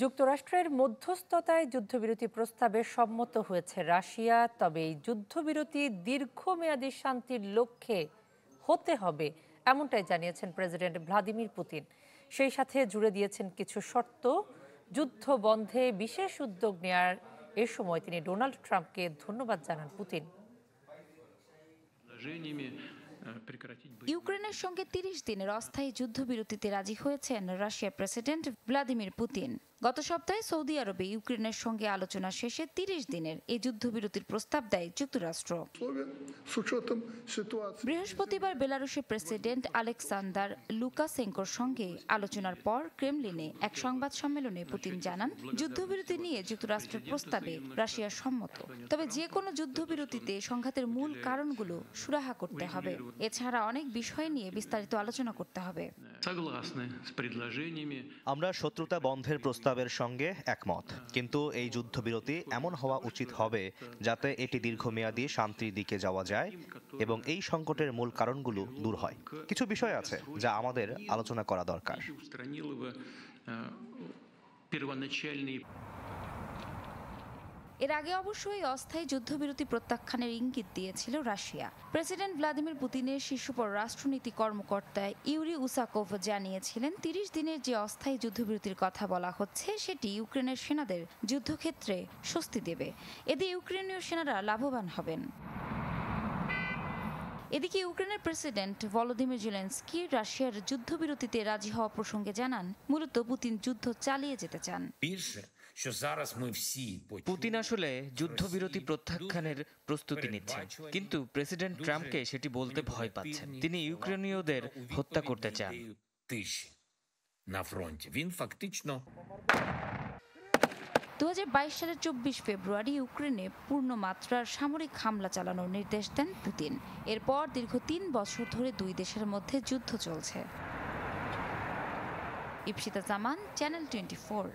যুক্তরাষ্ট্রের মধ্যস্থতায় যুদ্ধবিরতি প্রস্তাবে সম্মত হয়েছে রাশিয়া। তবে এই যুদ্ধবিরতি দীর্ঘমেয়াদী শান্তির লক্ষ্যে হতে হবে, এমনটাই জানিয়েছেন প্রেসিডেন্ট ভ্লাদিমির পুতিন। সেই সাথে জুড়ে দিয়েছেন কিছু শর্ত। যুদ্ধ বন্ধে বিশেষ উদ্যোগ নেয়ার এ সময় তিনি ডোনাল্ড ট্রাম্পকে ধন্যবাদ জানান পুতিন। ইউক্রেনের সঙ্গে ৩০ দিনের অস্থায়ী যুদ্ধবিরতিতে রাজি হয়েছেন রাশিয়ার প্রেসিডেন্ট ভ্লাদিমির পুতিন। গত সপ্তাহে সৌদি আরবে ইউক্রেনের সঙ্গে আলোচনা শেষে ৩০ দিনের এই যুদ্ধবিরতির প্রস্তাব দেয় যুক্তরাষ্ট্র। বৃহস্পতিবার বেলারুশের প্রেসিডেন্ট আলেকসান্দার লুকাশেঙ্কোর সঙ্গে আলোচনার পর ক্রেমলিনে এক সংবাদ সম্মেলনে পুতিন জানান, যুদ্ধবিরতি নিয়ে যুক্তরাষ্ট্রের প্রস্তাবে রাশিয়া সম্মত। তবে যে কোনো যুদ্ধবিরতিতে সংঘাতের মূল কারণগুলো সুরাহা করতে হবে। এছাড়া অনেক বিষয় নিয়ে বিস্তারিত আলোচনা করতে হবে। আমরা শত্রুতা বন্ধের প্রস্তাবের সঙ্গে একমত, কিন্তু এই যুদ্ধবিরতি এমন হওয়া উচিত হবে যাতে এটি দীর্ঘমেয়াদী শান্তির দিকে যাওয়া যায় এবং এই সংকটের মূল কারণগুলো দূর হয়। কিছু বিষয় আছে যা আমাদের আলোচনা করা দরকার। এর আগে অবশ্যই অস্থায়ী যুদ্ধবিরতি প্রত্যাখ্যানের ইঙ্গিত দিয়েছিল রাশিয়া। প্রেসিডেন্ট ভ্লাদিমির পুতিনের শীর্ষ পররাষ্ট্রনীতি কর্মকর্তা ইউরি উসাকোভ জানিয়েছিলেন, ৩০ দিনের যে অস্থায়ী যুদ্ধবিরতির কথা বলা হচ্ছে সেটি ইউক্রেনের সেনাদের যুদ্ধক্ষেত্রে স্বস্তি দেবে। এতে ইউক্রেনীয় সেনারা লাভবান হবেন। এদিকে ইউক্রেনের প্রেসিডেন্ট ভলোদিমির জেলেনস্কি রাশিয়ার যুদ্ধবিরতিতে রাজি হওয়া প্রসঙ্গে জানান, মূলত পুতিন যুদ্ধ চালিয়ে যেতে চান। পুতিন আসলে যুদ্ধবিরতি প্রত্যাখ্যানের প্রস্তুতি নিচ্ছেন, কিন্তু প্রেসিডেন্ট ট্রাম্পকে সেটি বলতে ভয় পাচ্ছেন। তিনি ইউক্রেনীয়দের হত্যা করতে চান। 2022 সালের 24 ফেব্রুয়ারি ইউক্রেনে পূর্ণমাত্রার সামরিক হামলা চালানোর নির্দেশ দেন পুতিন। এরপর দীর্ঘ 3 বছর ধরে দুই দেশের মধ্যে যুদ্ধ চলছে। ইপসিতা জামান, চ্যানেল 24।